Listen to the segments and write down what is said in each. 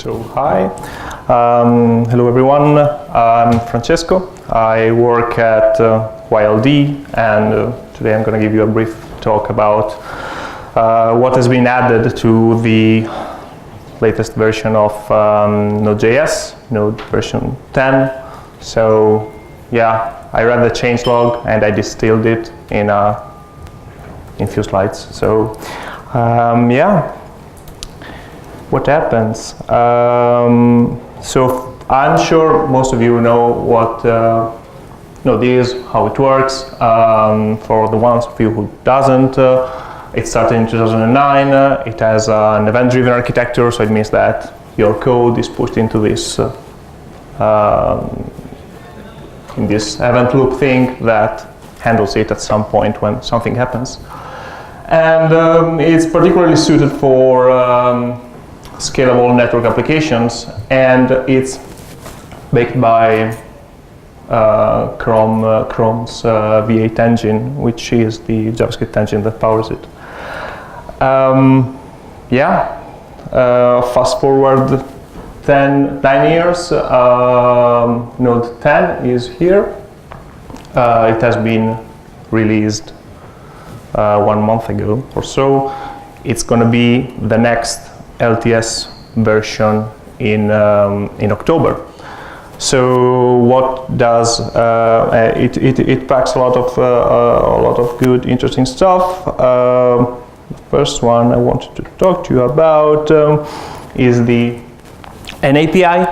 So hi, hello everyone, I'm Francesco. I work at YLD, and today I'm going to give you a brief talk about what has been added to the latest version of Node.JS, Node version 10. So yeah, I read the changelog and I distilled it in few slides. So yeah. What happens? So I'm sure most of you know what Node is, how it works. For the ones of you who doesn't, it started in 2009. It has an event-driven architecture, so it means that your code is pushed into this in this event loop thing that handles it at some point when something happens. And it's particularly suited for scalable network applications, and it's baked by Chrome's V8 engine, which is the JavaScript engine that powers it. Yeah, fast forward 9 years, Node 10 is here. It has been released 1 month ago or so. It's going to be the next LTS version in October. So what does it packs a lot of good, interesting stuff. The first one I wanted to talk to you about is an API.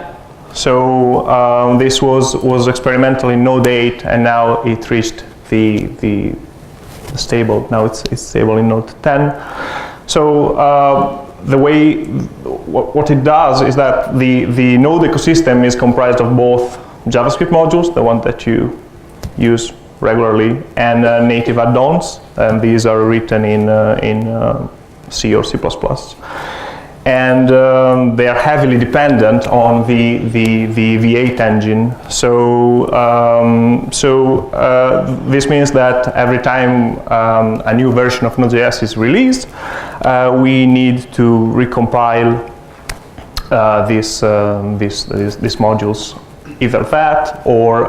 So this was experimental in Node 8, and now it reached the stable. Now it's stable in Node 10. So the way what it does is that the Node ecosystem is comprised of both JavaScript modules, the one that you use regularly, and native add-ons, and these are written in C or C++. And they are heavily dependent on the V8 engine. So this means that every time a new version of Node.js is released, we need to recompile these modules, either that or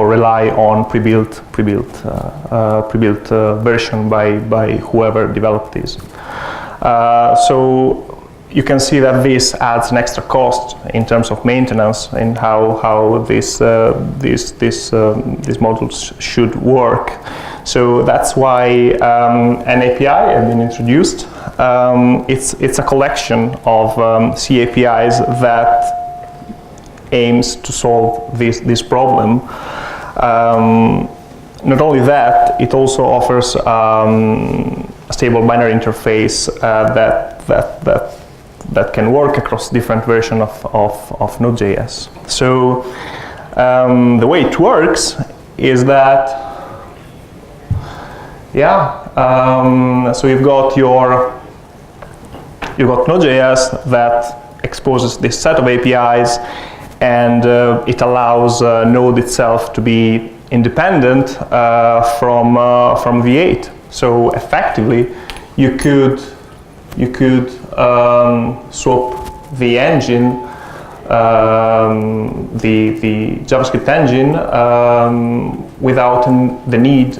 rely on pre-built version by whoever developed these. So you can see that this adds an extra cost in terms of maintenance and how these modules should work. So that's why an API has been introduced. It's a collection of C APIs that aims to solve this problem. Not only that, it also offers a stable binary interface that can work across different versions of Node.js. So the way it works is that, yeah, so you've got Node.js that exposes this set of APIs, and it allows Node itself to be independent from V8. So effectively, you could swap the engine, the JavaScript engine, without the need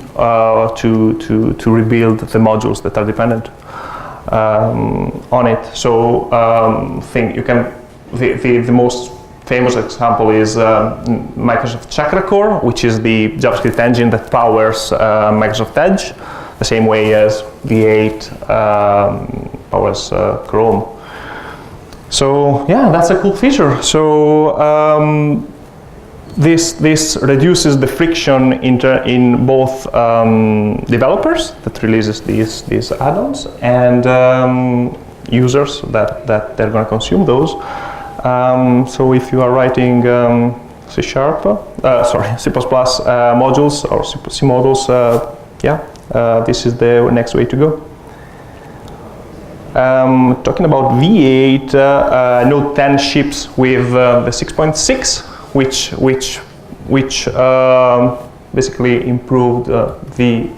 to rebuild the modules that are dependent on it. So the most famous example is Microsoft Chakra Core, which is the JavaScript engine that powers Microsoft Edge, the same way as V8 powers Chrome. So yeah, that's a cool feature. So this reduces the friction in both developers that releases these add-ons and users that they're going to consume those. So if you are writing C# C++ modules or C modules, yeah, this is the next way to go. Talking about V8, Node 10 ships with the 6.6, which basically improved the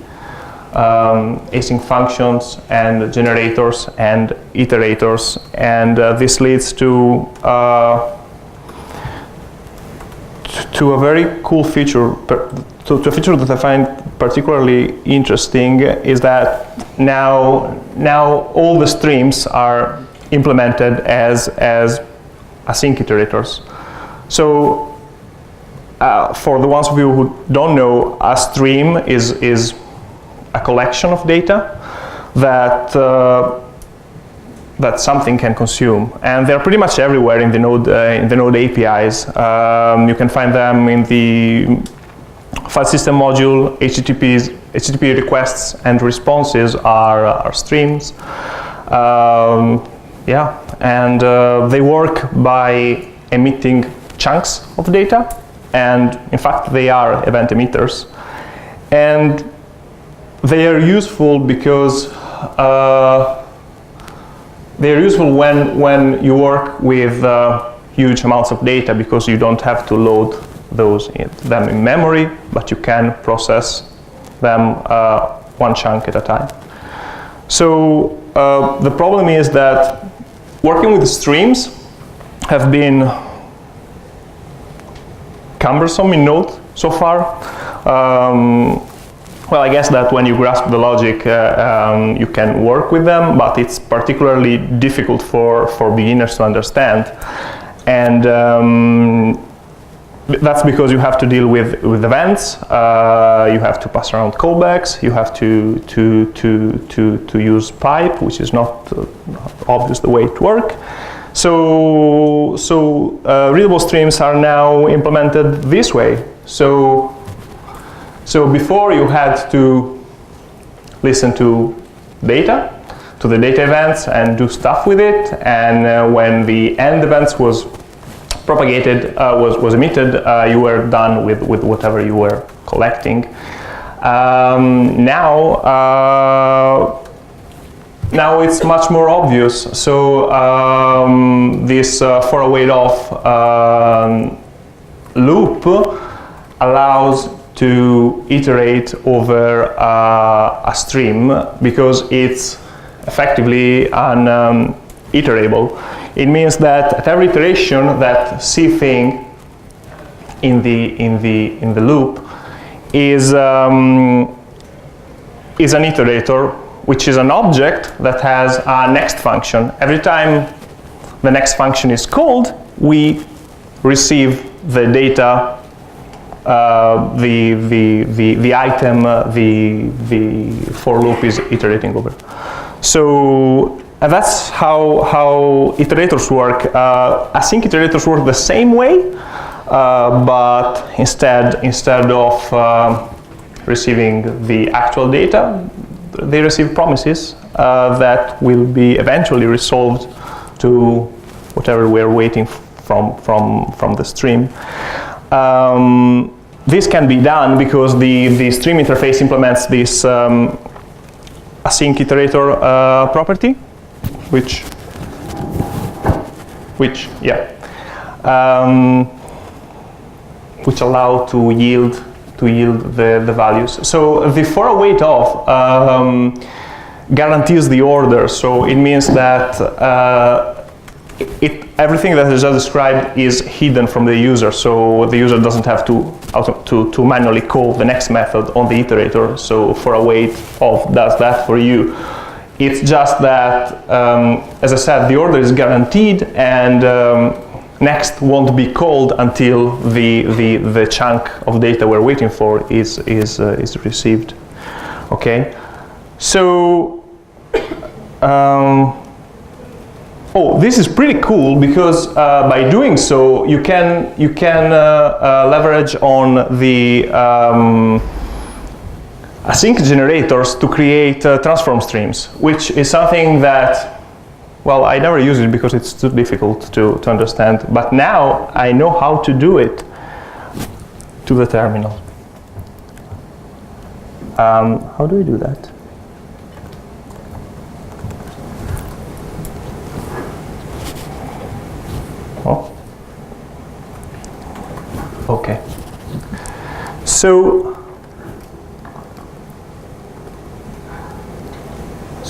async functions and generators and iterators, and this leads to a very cool feature, to a feature that I find particularly interesting, is that now all the streams are implemented as async iterators. So for the ones of you who don't know, a stream is a collection of data that that something can consume, and they're pretty much everywhere in the Node APIs. You can find them in the file system module. HTTP requests and responses are streams. Yeah, and they work by emitting chunks of data, and in fact they are event emitters, and they are useful because they are useful when you work with huge amounts of data, because you don't have to load them in memory, but you can process them one chunk at a time. So the problem is that working with streams have been cumbersome in Node so far. Well, I guess that when you grasp the logic, you can work with them, but it's particularly difficult for beginners to understand. And that's because you have to deal with events, you have to pass around callbacks, you have to use pipe, which is not obvious the way to work. So readable streams are now implemented this way. So before you had to listen to data, to the data events, and do stuff with it, and when the end events was propagated, was emitted, you were done with whatever you were collecting. Now it's much more obvious. So this for await off loop allows to iterate over a stream, because it's effectively an iterable. It means that at every iteration, that C thing in the loop is an iterator, which is an object that has a next function. Every time the next function is called, we receive the data, the item, the for loop is iterating over. So that's how iterators work. Async iterators work the same way, but instead of receiving the actual data, they receive promises that will be eventually resolved to whatever we're waiting from the stream. This can be done because the stream interface implements this async iterator property, which allow to yield the values. So the for await of guarantees the order. So it means that everything that is just described is hidden from the user. So the user doesn't have to manually call the next method on the iterator. So for await of does that for you. It's just that, as I said, the order is guaranteed, and next won't be called until the chunk of data we're waiting for is received. Okay, so this is pretty cool, because by doing so you can leverage on the async generators to create transform streams, which is something that, well, I never use it because it's too difficult to understand, but now I know how to do it to the terminal. How do we do that? Oh. Okay. So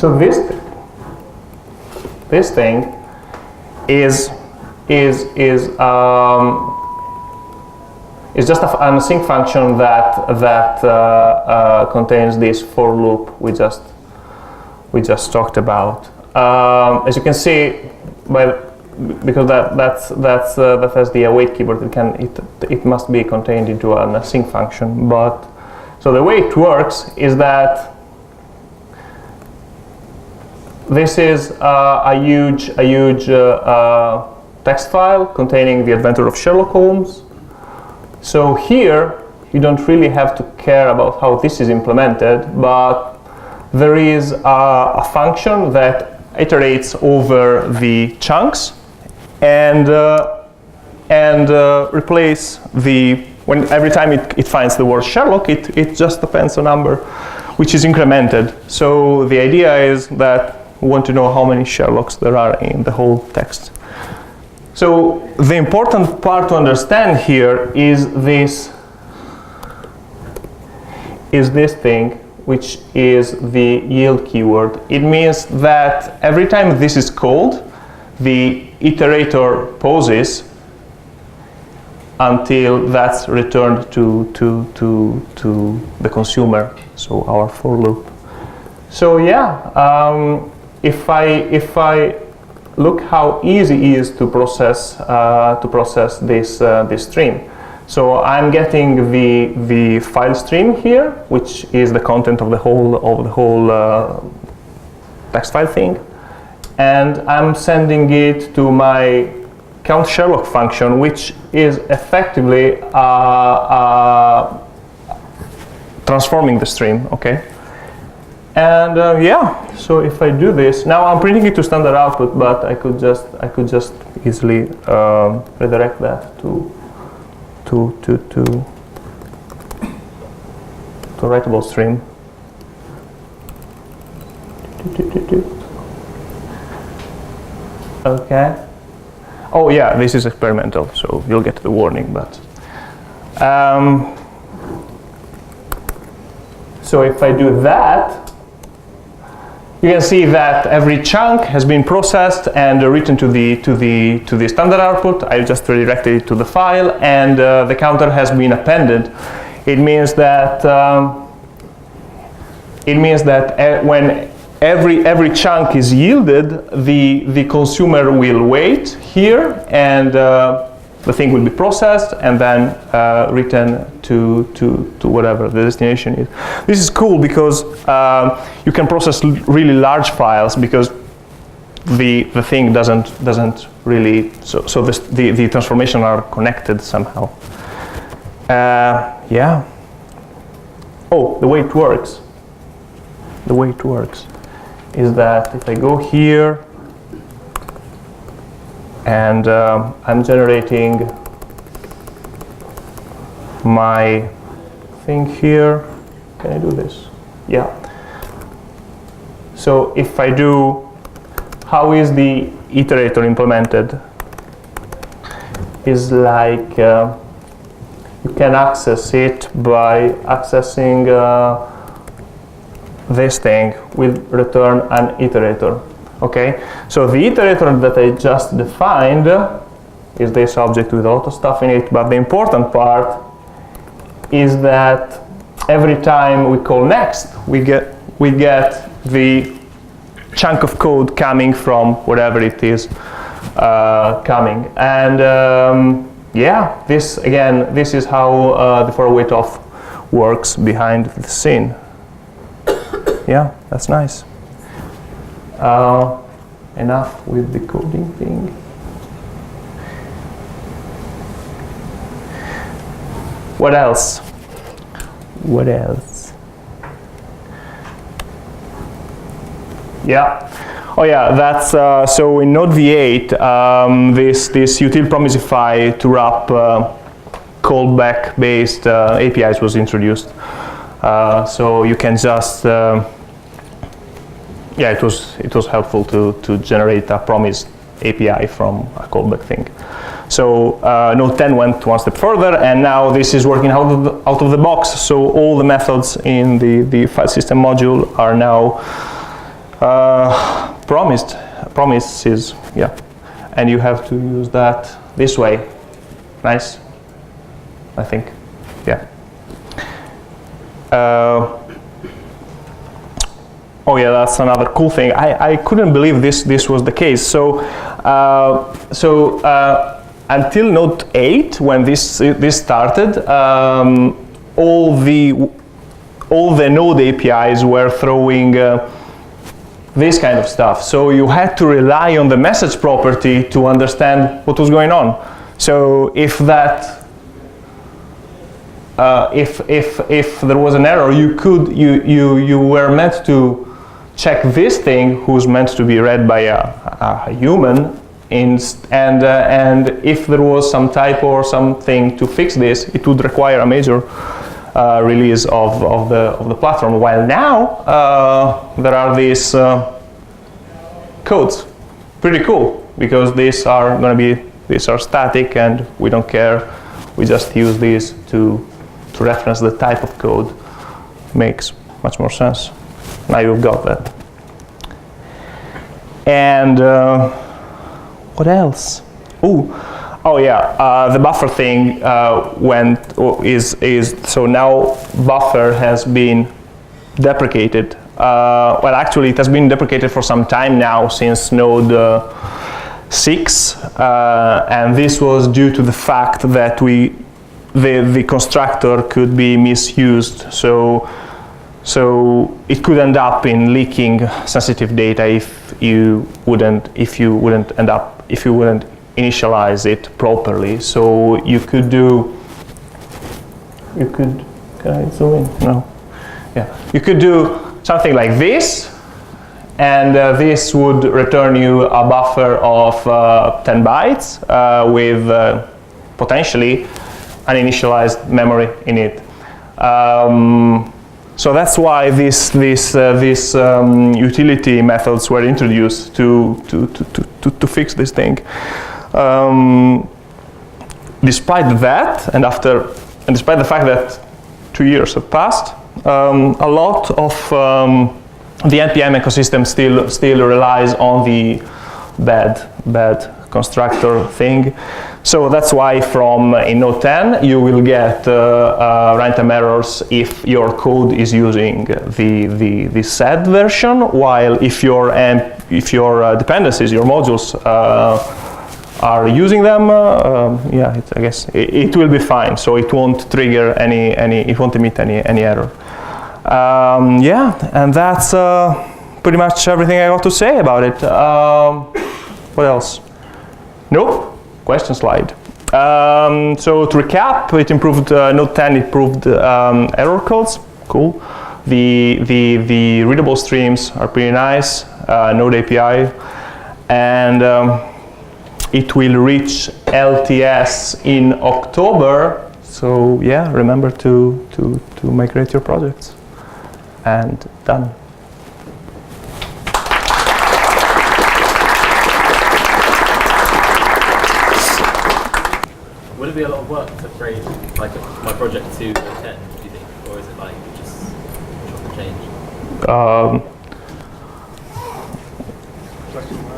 So this thing is just an async function that contains this for loop we just talked about. As you can see, because that has the await keyword, it must be contained into an async function. But so the way it works is that this is a huge text file containing the adventure of Sherlock Holmes. So here you don't really have to care about how this is implemented, but there is a function that iterates over the chunks and replace every time it finds the word Sherlock, it just appends a number which is incremented. So the idea is that we want to know how many Sherlocks there are in the whole text. So the important part to understand here is this thing, which is the yield keyword. It means that every time this is called, the iterator pauses until that's returned to the consumer, so our for loop. So yeah, if I look how easy it is to process this stream. So I'm getting the file stream here, which is the content of the whole text file thing, and I'm sending it to my count Sherlock function, which is effectively transforming the stream. Okay. And yeah, so if I do this, now I'm printing it to standard output, but I could just easily redirect that to writable stream. Okay. Oh yeah, this is experimental, so you'll get the warning. But so if I do that, you can see that every chunk has been processed and written to the standard output. I just redirected it to the file, and the counter has been appended. It means that when every chunk is yielded, the consumer will wait here, and the thing will be processed and then written to whatever the destination is. This is cool because you can process really large files, because the thing doesn't really, so the transformations are connected somehow. Yeah. Oh, the way it works is that if I go here and I'm generating my thing here. Can I do this? Yeah. So if I do, how is the iterator implemented? Is like you can access it by accessing this thing with return an iterator. Okay, so the iterator that I just defined is this object with a lot of stuff in it, but the important part is that every time we call next, we get the chunk of code coming from whatever it is coming. And yeah, this is how the for await of works behind the scene. Yeah, that's nice. Enough with the coding thing. What else? What else? Yeah. Oh yeah, that's so in Node.8, this util promisify to wrap callback-based APIs was introduced. So you can just yeah, it was helpful to generate a promise API from a callback thing. So Node10 went one step further, and now this is working out of the box. So all the methods in the file system module are now promises, yeah, and you have to use that this way. Nice, I think, yeah. Oh yeah, that's another cool thing. I couldn't believe this was the case. So until Node 8, when this started, all the Node APIs were throwing this kind of stuff. So you had to rely on the message property to understand what was going on. So if that if there was an error, you were meant to check this thing, who's meant to be read by a human, and if there was some typo or something to fix this, it would require a major release of the platform. While now there are these codes, pretty cool, because these are static and we don't care. We just use these to reference the type of code. Makes much more sense. Now you've got that. And what else? Oh yeah, the buffer thing so now buffer has been deprecated. Well, actually, it has been deprecated for some time now, since Node 6, and this was due to the fact that the constructor could be misused. So it could end up in leaking sensitive data if you wouldn't initialize it properly. So can I zoom in? No. Yeah. You could do something like this, and this would return you a buffer of 10 bytes with potentially an initialized memory in it. So that's why these utility methods were introduced to fix this thing. Despite that, and despite the fact that 2 years have passed, a lot of the NPM ecosystem still relies on the bad constructor thing. So that's why in Node 10 you will get runtime errors if your code is using the SED version, while if your dependencies, your modules are using them, yeah, I guess it will be fine. So it won't trigger it won't emit any error. Yeah, and that's pretty much everything I got to say about it. What else? Nope. Question slide. So to recap, it improved Node 10 improved error codes. Cool. The readable streams are pretty nice. Node API, and it will reach LTS in October. So yeah, remember to migrate your projects. And done. Would it be a lot of work to upgrade my project to Node 10, do you think? Or is it just chop and change?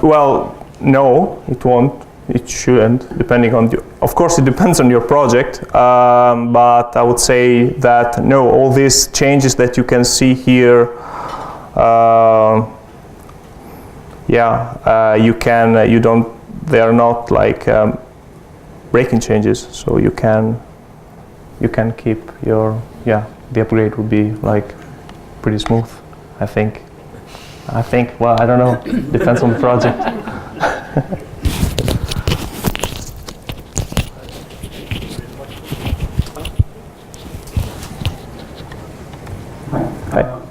Well, no, it won't. It shouldn't, depending on of course it depends on your project, but I would say that no, all these changes that you can see here, they are not like breaking changes, so you can keep your, the upgrade will be like pretty smooth, I think, well, I don't know, depends on the project.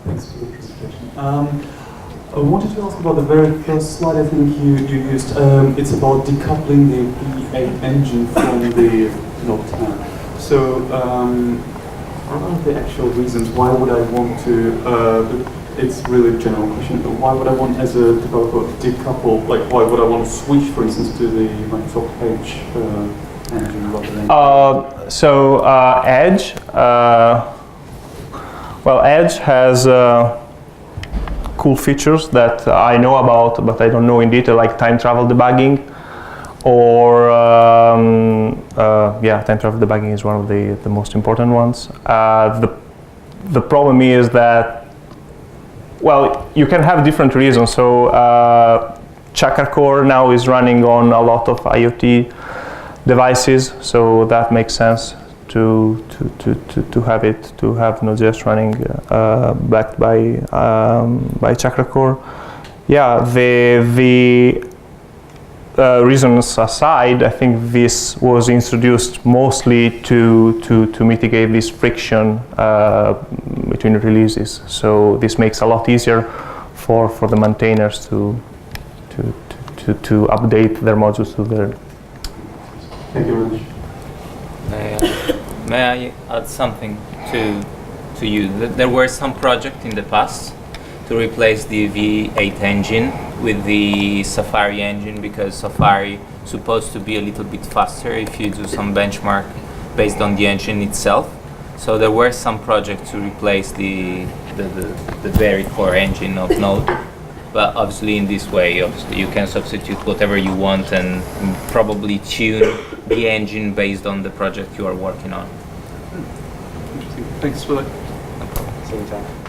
Thanks for the presentation. I wanted to ask about the very first slide I think you used. It's about decoupling the V8 engine from the Node 10. So, what are the actual reasons? Why would I want to? It's really a general question. But why would I want, as a developer, decouple? Like, why would I want to switch, for instance, to the Microsoft Edge engine rather than? Edge. Well, Edge has cool features that I know about, but I don't know in detail, like time travel debugging, or time travel debugging is one of the most important ones. The problem is that, well, you can have different reasons. So Chakra Core now is running on a lot of IoT devices, so that makes sense to have Node.js running backed by Chakra Core. Yeah, the reasons aside, I think this was introduced mostly to mitigate this friction between releases. So this makes a lot easier for the maintainers to update their modules to their. Thank you very much. May I add something to you? There were some projects in the past to replace the V8 engine with the Safari engine, because Safari is supposed to be a little bit faster if you do some benchmark based on the engine itself. So there were some projects to replace the very core engine of Node. But obviously in this way, obviously you can substitute whatever you want and probably tune the engine based on the project you are working on. Thanks for that. No problem.